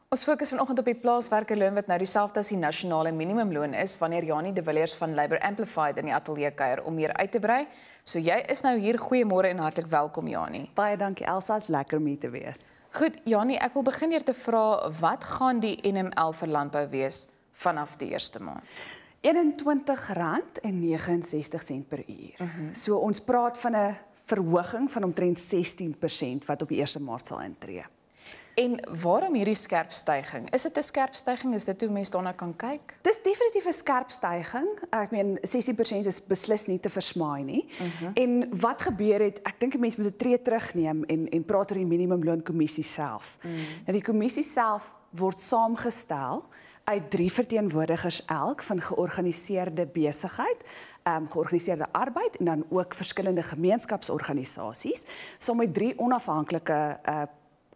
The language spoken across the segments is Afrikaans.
Ons fokus vanoggend op die plaaswerkerloon wat nou dieselfde as die nasionale minimumloon is wanneer Janie de Villiers van Labour Amplified in die ateljee kuier om meer uit te brei. So jy is nou hier, goeiemôre en hartlik welkom Janie. Baie dankie Elsa, is lekker om hier te wees. Goed, Janie, ek wil begin deur te vra wat gaan die NML vir landbou wees vanaf die eerste maand? R21,69 per uur. So ons praat van 'n verhoging van omtrent 16% wat op die 1 Maart sal intree. En waarom hierdie skerp styging? Is dit 'n skerp styging? Is dit hoe mense daarna kan kyk? Dis definitief 'n skerp styging. Ek meen 16% is beslis nie te versmaai nie. En wat gebeur het, ek dink 'n mens moet 'n tree terugneem en praat oor die minimumloonkommissie self. Nou die kommissie self word saamgestel uit 3 verteenwoordigers elk van georganiseerde besigheid, georganiseerde arbeid en dan ook verskillende gemeenskapsorganisasies, saam met 3 onafhanklike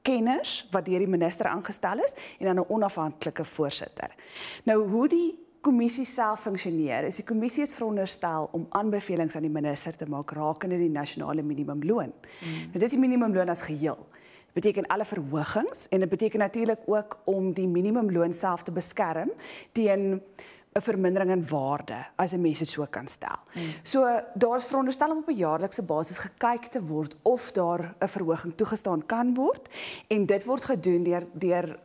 kenners wat deur die minister aangestel is en dan 'n onafhanklike voorsitter. Nou hoe die kommissie self funksioneer, is die kommissie is veronderstel om aanbevelings aan die minister te maak rakende die nasionale minimumloon. Nou dis die minimumloon as geheel. Dit beteken alle verhogings en dit beteken natuurlik ook om die minimumloon self te beskerm teen 'n vermindering in waarde, as 'n mens dit so kan stel. So daar is veronderstel om op 'n jaarlikse basis gekyk te word of daar 'n verhoging toegestaan kan word en dit word gedoen deur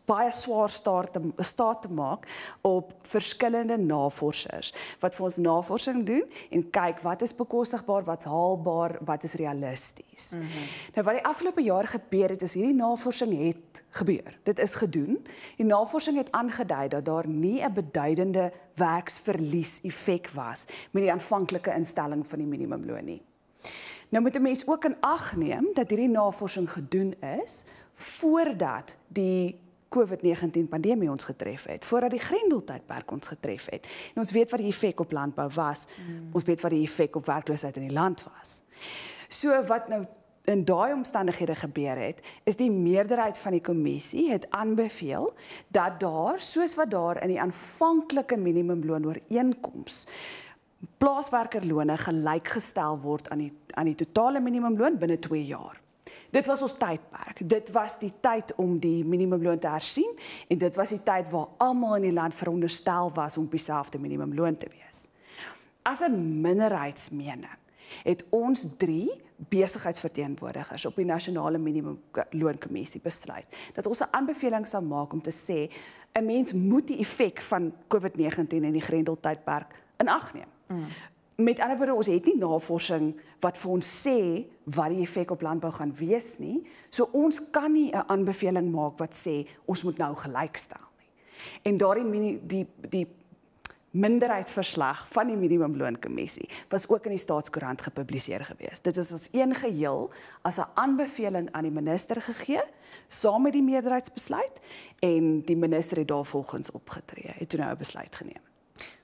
baie swaar staat te maak op verskillende navorsers wat vir ons navorsing doen en kyk wat is bekostigbaar, wat's haalbaar, wat is realisties. Nou wat die afgelope jaar gebeur het, is hierdie navorsing het gebeur. Dit is gedoen. Die navorsing het aangedui dat daar nie 'n beduidende werksverlies effek was met die aanvanklike instelling van die minimumloon nie. Nou moet 'n mens ook in ag neem dat hierdie navorsing gedoen is voordat die COVID-19 pandemie ons getref het, voordat die Grendeltydperk ons getref het. En ons weet wat die effek op landbou was, ons weet wat die effek op werkloosheid in die land was. So wat nou in daai omstandighede gebeur het, is die meerderheid van die kommissie het aanbeveel dat daar, soos wat daar in die aanvanklike minimumloonooreenkoms, plaaswerkerlone gelykgestel word aan die totale minimumloon binne 2 jaar. Dit was ons tydperk. Dit was die tyd om die minimumloon te hersien en dit was die tyd waar almal in die land veronderstel was om op dieselfde minimumloon te wees. As 'n minderheidsmening het ons 3 besigheidsverteenwoordigers op die nasionale minimumloonkommissie besluit dat ons 'n aanbeveling sal maak om te sê 'n mens moet die effek van COVID-19 en die Grendeltydperk in ag neem. Met ander woorde, ons het nie navorsing wat vir ons sê wat die effek op landbou gaan wees nie. So ons kan nie 'n aanbeveling maak wat sê ons moet nou gelykstel nie. En die minderheidsverslag van die minimumloonkommissie was ook in die Staatskoerant gepubliseer gewees. Dit is as een geheel as 'n aanbeveling aan die minister gegee, saam met die meerderheidsbesluit en die minister het daarvolgens opgetree, het toe nou 'n besluit geneem.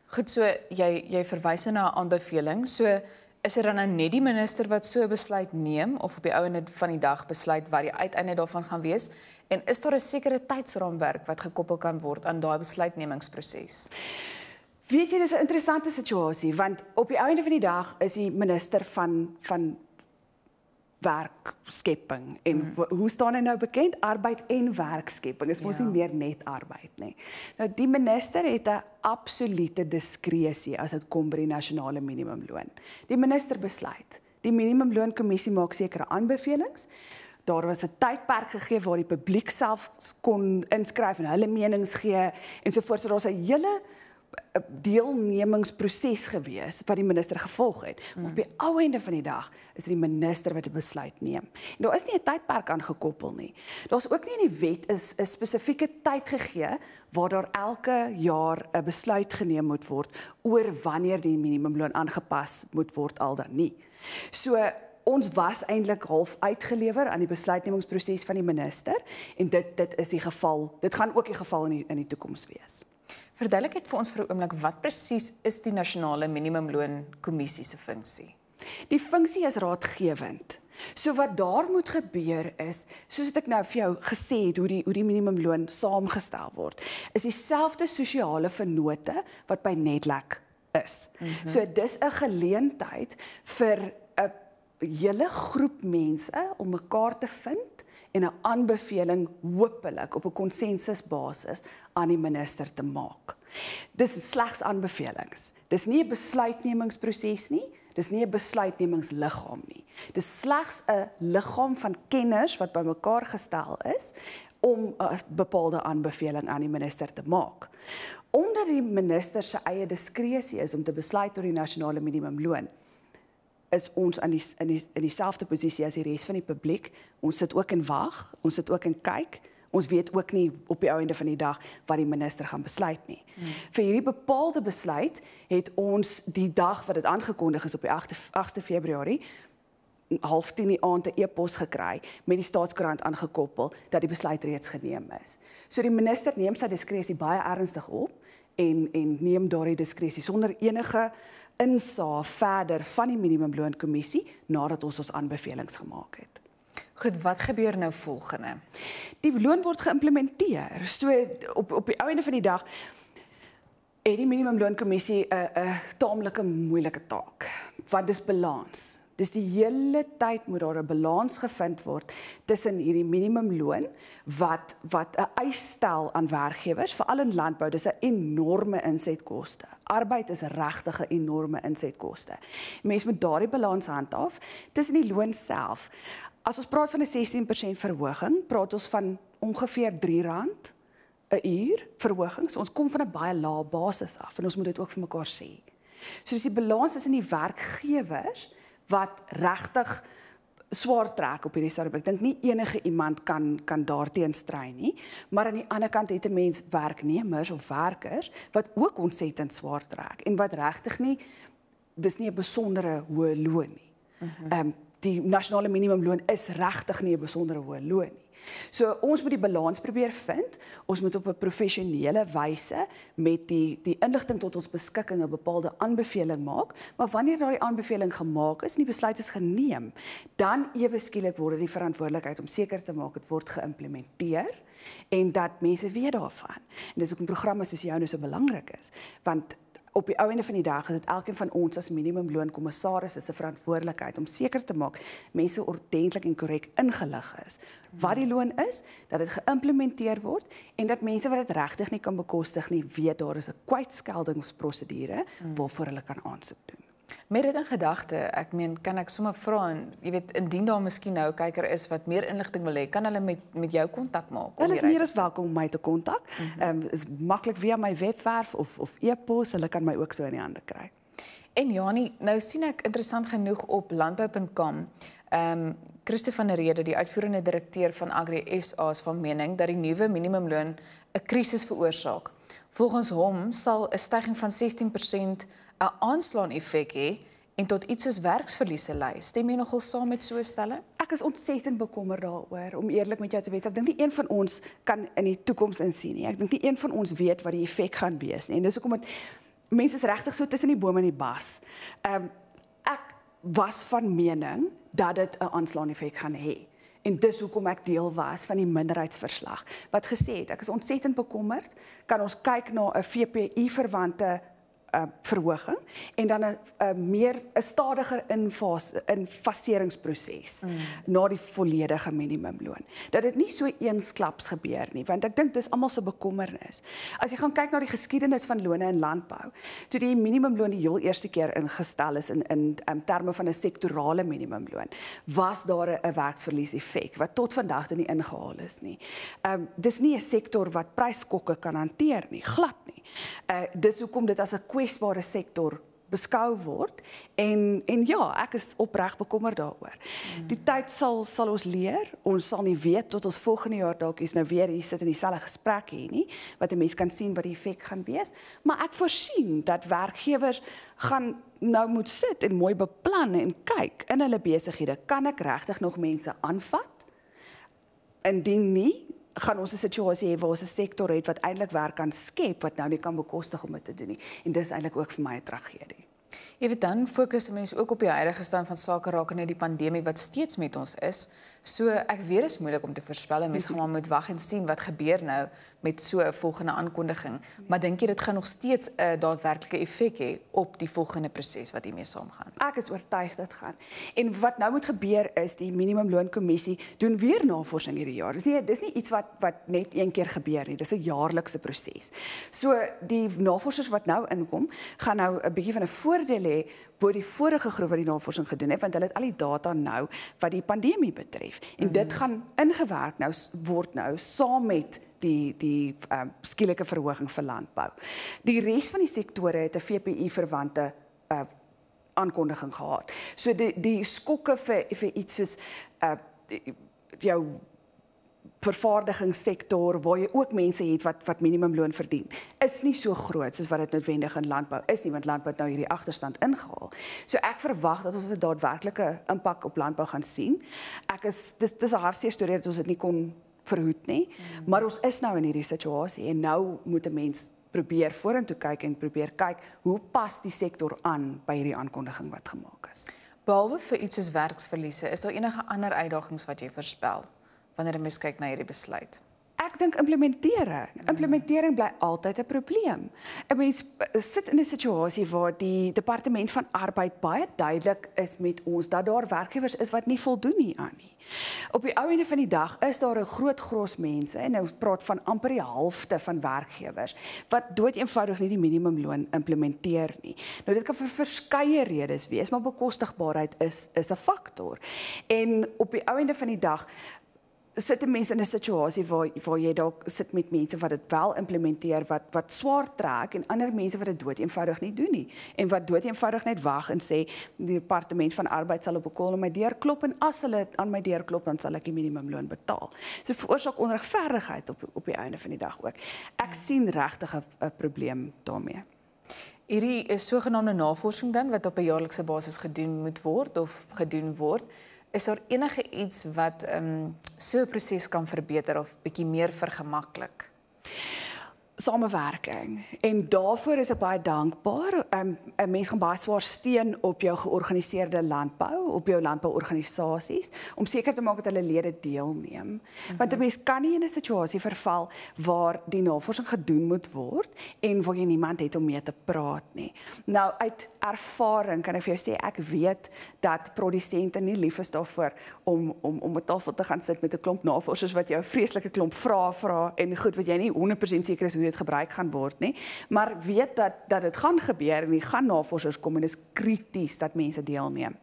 Goed, so jy verwys na 'n aanbeveling. So is dit dan nou net die minister wat so 'n besluit neem of op die einde van die dag besluit wat die uiteinde daarvan gaan wees? En is daar 'n sekere tydsraamwerk wat gekoppel kan word aan daai besluitnemingsproses? Weet jy, dis 'n interessante situasie want op die einde van die dag is die minister van werkskepping en hoe staan hy nou bekend? Arbeid en werkskepping. Is mos nie meer net arbeid nie. Nou die minister het 'n absolute diskresie as dit kom by die nasionale minimumloon. Die minister besluit. Die minimumloonkommissie maak sekere aanbevelings. Daar was 'n tydperk gegee waar die publiek self kon inskryf en hulle menings gee en so voort. So daar's 'n hele deelnemingsproses gewees wat die minister gevolg het. Maar op die ou einde van die dag is dit die minister wat die besluit neem. En daar is nie 'n tydperk aangekoppel nie. Daar's ook nie in die wet is 'n spesifieke tyd gegee waar daar elke jaar 'n besluit geneem moet word oor wanneer die minimumloon aangepas moet word al dan nie. So ons was eintlik half uitgelewer aan die besluitnemingsproses van die minister en dit is die geval. Dit gaan ook die geval in die toekoms wees. Verduidelik net vir ons vir 'n oomblik wat presies is die nasionale minimumloonkommissie se funksie? Die funksie is raadgewend. So wat daar moet gebeur is, soos ek nou vir jou gesê het, hoe die minimumloon saamgestel word, is dieselfde sosiale vennote wat by Nedlac is. So dis 'n geleentheid vir 'n hele groep mense om mekaar te vind en 'n aanbeveling hopelik op 'n konsensusbasis aan die minister te maak. Dis slegs aanbevelings. Dis nie 'n besluitnemingsproses nie, dis nie 'n besluitnemingsliggaam nie. Dis slegs 'n liggaam van kenners wat bymekaar gestel is om 'n bepaalde aanbeveling aan die minister te maak. Omdat die minister se eie diskresie is om te besluit oor die nasionale minimumloon, is ons in dieselfde posisie as die res van die publiek. Ons sit ook en wag, ons sit ook en kyk. Ons weet ook nie op die einde van die dag wat die minister gaan besluit nie. Vir hierdie bepaalde besluit het ons die dag wat dit aangekondig is op die 8de Februarie, 9:30 die aand 'n e-pos gekry met die Staatskoerant aangekoppel dat die besluit reeds geneem is. So die minister neem sy diskresie baie ernstig op en neem daardie diskresie sonder enige insaag verder van die minimumloonkommissie nadat ons aanbevelings gemaak het. Goed, wat gebeur nou volgende? Die loon word geïmplementeer. So op die einde van die dag het die minimumloonkommissie 'n taamlike moeilike taak. Want dis balans. Dis die hele tyd moet daar 'n balans gevind word tussen hierdie minimumloon wat 'n eis stel aan werkgewers, veral in landbou, dis 'n enorme insetkoste. Arbeid is regtig 'n enorme insetkoste. Mense moet daardie balans handhaaf tussen die loon self. As ons praat van 'n 16% verhoging, praat ons van ongeveer R3 'n uur verhoging. So ons kom van 'n baie lae basis af en ons moet dit ook vir mekaar sê. So dis die balans tussen die werkgewers wat regtig swaar trek op hierdie stadium. Ek dink nie enige iemand kan daarteen stry nie, maar aan die ander kant het 'n mens werknemers of werkers wat ook ontsettend swaar trek en wat regtig nie, dis nie 'n besondere hoë loon nie. Die nasionale minimumloon is regtig nie 'n besondere hoë loon nie. So ons moet die balans probeer vind. Ons moet op 'n professionele wyse met die inligting tot ons beskikking 'n bepaalde aanbeveling maak, maar wanneer daardie aanbeveling gemaak is en die besluit is geneem, dan ewe skielik word dit die verantwoordelikheid om seker te maak dit word geïmplementeer en dat mense weet daarvan. En dis hoekom programme soos joune so belangrik is, want op die einde van die dag is dit elkeen van ons as minimumloonkommissaris se verantwoordelikheid om seker te maak mense ordentlik en korrek ingelig is. Wat die loon is, dat dit geïmplementeer word en dat mense wat dit regtig nie kan bekostig nie, weet daar is 'n kwytskeldingsprosedure waarvoor hulle kan aansoek doen. Met dit in gedagte, ek meen, kan ek sommer vra, en jy weet, indien daar miskien nou 'n kyker is wat meer inligting wil hê, kan hulle met jou kontak maak? Hulle is meer as welkom om my te kontak. Is maklik via my webwerf of e-pos, hulle kan my ook so in die hande kry. En Janie, nou sien ek interessant genoeg op landbou.com, Christo van der Rede, die uitvoerende direkteur van Agri SA, is van mening dat die nuwe minimumloon 'n krisis veroorsaak. Volgens hom sal 'n styging van 16% 'n aanslaan effek hê en tot iets soos werksverliese lei. Stem jy nogal saam met so 'n stelling? Ek is ontsettend bekommerd daaroor, om eerlik met jou te wees. Ek dink nie een van ons kan in die toekoms insien nie. Ek dink nie een van ons weet wat die effek gaan wees nie. En dis hoekom dit mense is regtig so tussen die bome en die bas. Ek was van mening dat dit 'n aanslaan effek gaan hê. En dis hoekom ek deel was van die minderheidsverslag wat gesê het ek is ontsettend bekommerd, kan ons kyk na 'n VPI verwante verhoging en dan 'n stadiger infaseringsproses na die volledige minimumloon. Dat dit nie so eensklaps gebeur nie, want ek dink dis almal se bekommernis. As jy gaan kyk na die geskiedenis van lone in landbou, toe die minimumloon die heel eerste keer ingestel is in terme van 'n sektorale minimumloon, was daar 'n werksverlies effek wat tot vandag toe nie ingehaal is nie. Dis nie 'n sektor wat pryskokke kan hanteer nie, glad nie. Dis hoekom dit as 'n kwesbare sektor beskou word en ja, ek is opreg bekommerd daaroor. Die tyd sal ons leer, ons sal nie weet tot ons volgende jaar dalk is nou weer hier sit in dieselfde gesprek hier nie, wat 'n mens kan sien wat die effek gaan wees, maar ek voorsien dat werkgewers gaan nou moet sit en mooi beplan en kyk in hulle besighede, kan ek regtig nog mense aanvat? Indien nie, gaan ons 'n situasie hê waar ons 'n sektor het wat eintlik werk kan skep wat nou nie kan bekostig om dit te doen nie. En dis eintlik ook vir my 'n tragedie. Jy weet dan fokus mense ook op die huidige stand van sake rakende die pandemie wat steeds met ons is. So ek weet is moeilik om te voorspel en mense gaan maar moet wag en sien wat gebeur nou met so 'n volgende aankondiging. Maar dink jy dit gaan nog steeds 'n daadwerklike effek hê op die volgende proses wat hiermee saamgaan? Ek is oortuig dit gaan. En wat nou moet gebeur is die minimumloonkommissie doen weer navorsing hierdie jaar. Dis nie iets wat net een keer gebeur nie. Dis 'n jaarlikse proses. So die navorsers wat nou inkom, gaan nou 'n bietjie van 'n voordeel hê bo die vorige groep wat die navorsing gedoen het, want hulle het al die data nou wat die pandemie betref. En dit gaan ingewerk word nou saam met die skielike verhoging vir landbou. Die res van die sektore het 'n VPI-verwante aankondiging gehad. So die skokke vir iets soos jou vervaardigingssektor waar jy ook mense het wat minimumloon verdien, is nie so groot soos wat dit noodwendig in landbou is nie, want landbou het nou hierdie agterstand ingehaal. So ek verwag dat ons 'n daadwerklike impak op landbou gaan sien. Dis 'n hartseer storie dat ons dit nie kon verhoed nie, maar ons is nou in hierdie situasie en nou moet 'n mens probeer vorentoe kyk en probeer kyk hoe pas die sektor aan by hierdie aankondiging wat gemaak is. Behalwe vir iets soos werksverliese, is daar enige ander uitdagings wat jy voorspel wanneer 'n mens kyk na hierdie besluit? Ek dink implementering. Implementering bly altyd 'n probleem. 'n Mens sit in 'n situasie waar die Departement van Arbeid baie duidelik is met ons dat daar werkgewers is wat nie voldoen hieraan nie. Op die ou einde van die dag is daar 'n groot gros mense, en nou praat van amper die helfte van werkgewers, wat doodeenvoudig nie die minimumloon implementeer nie. Nou dit kan vir verskeie redes wees, maar bekostigbaarheid is 'n faktor. En op die ou einde van die dag sit mense in 'n situasie waar jy dalk sit met mense wat dit wel implementeer, wat swaar trek, en ander mense wat dit doodeenvoudig nie doen nie, en wat doodeenvoudig net wag en sê, die Departement van Arbeid sal op 'n kol aan my deur klop, en as hulle aan my deur klop, dan sal ek die minimumloon betaal. So veroorsaak onregverdigheid op die einde van die dag ook. Ek sien regtig 'n probleem daarmee. Hierdie is sogenaamde navorsing dan, wat op 'n jaarlikse basis gedoen moet word, of gedoen word. Is daar enige iets wat so 'n proses kan verbeter of bietjie meer vergemaklik? Samewerking. En daarvoor is ek baie dankbaar. 'n Mens gaan baie swaar steun op jou georganiseerde landbou, op jou landbouorganisasies, om seker te maak dat hulle lede deelneem. Want 'n mens kan nie in 'n situasie verval waar die navorsing gedoen moet word en waar jy niemand het om mee te praat nie. Nou uit ervaring kan ek vir jou sê, ek weet dat produsente nie lief is daarvoor om 'n tafel te gaan sit met 'n klomp navorsers wat jou vreeslike klomp vrae vra en goed wat jy nie 100% seker is hoe dit gebruik gaan word nie, maar weet dat dit gaan gebeur en die gaan navorsers kom en dit is krities dat mense deelneem.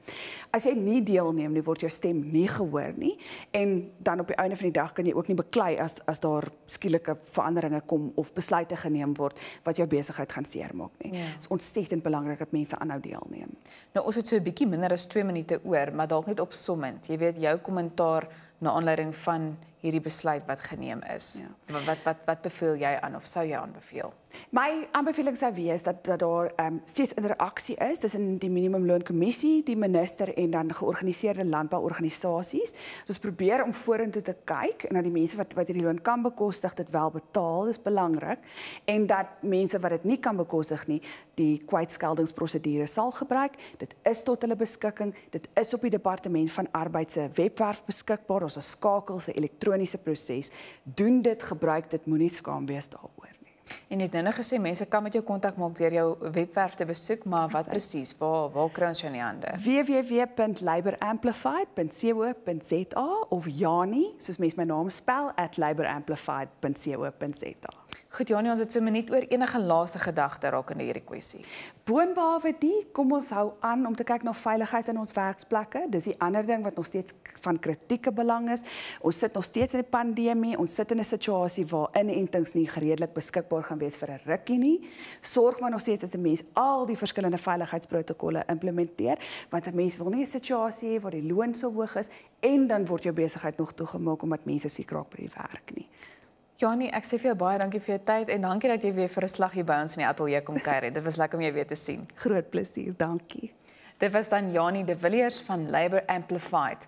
As jy nie deelneem nie, word jou stem nie gehoor nie, en dan op die einde van die dag kan jy ook nie beklei as daar skielike veranderinge kom of besluite geneem word wat jou besigheid gaan seermaak nie. Dit is ontsettend belangrik dat mense aanhou deelneem. Nou ons het so 'n bietjie minder as 2 minute oor, maar dalk net opsommend. Jy weet jou kommentaar na aanleiding van hierdie besluit wat geneem is. Ja. Wat beveel jy aan of sou jy aanbeveel? My aanbeveling sou wees dat daar steeds interaksie is tussen die minimumloonkommissie, die minister en dan georganiseerde landbouorganisasies. Ons probeer om vorentoe te kyk en dat die mense wat hierdie loon kan bekostig dit wel betaal, dis belangrik, en dat mense wat dit nie kan bekostig nie, die kwytskeldingsprosedure sal gebruik. Dit is tot hulle beskikking, dit is op die Departement van Arbeid se webwerf beskikbaar, ons 'n skakel, 'n elektroniese proses. Doen dit, gebruik dit, moenie skaam wees daaroor. En jy het nou gesê mense kan met jou kontak maak deur jou webwerf te besoek, maar wat presies? Waar kry ons jou in die hande? www.laboramplified.co.za of Jani, soos mens my naam spel, @laboramplified.co.za. Goed Jani, ons het so 'n minuut oor, enige laaste gedagte rakende hierdie kwessie. Boonbehalwe die, kom ons hou aan om te kyk na veiligheid in ons werksplekke. Dis die ander ding wat nog steeds van kritieke belang is. Ons sit nog steeds in 'n pandemie, ons sit in 'n situasie waar inentings nie redelik beskikbaar gaan wees vir 'n rukkie nie. Sorg maar nog steeds dat 'n mens al die verskillende veiligheidsprotokolle implementeer, want 'n mens wil nie 'n situasie hê waar die loon so hoog is en dan word jou besigheid nog toegemaak omdat mense siek raak by die werk nie. Jani, ek sê vir jou baie dankie vir jou tyd en dankie dat jy weer vir 'n slag hier by ons in die ateljee kom kuier. Dit was lekker om jou weer te sien. Groot plesier, dankie. Dit was dan Jani de Villiers van Labour Amplified.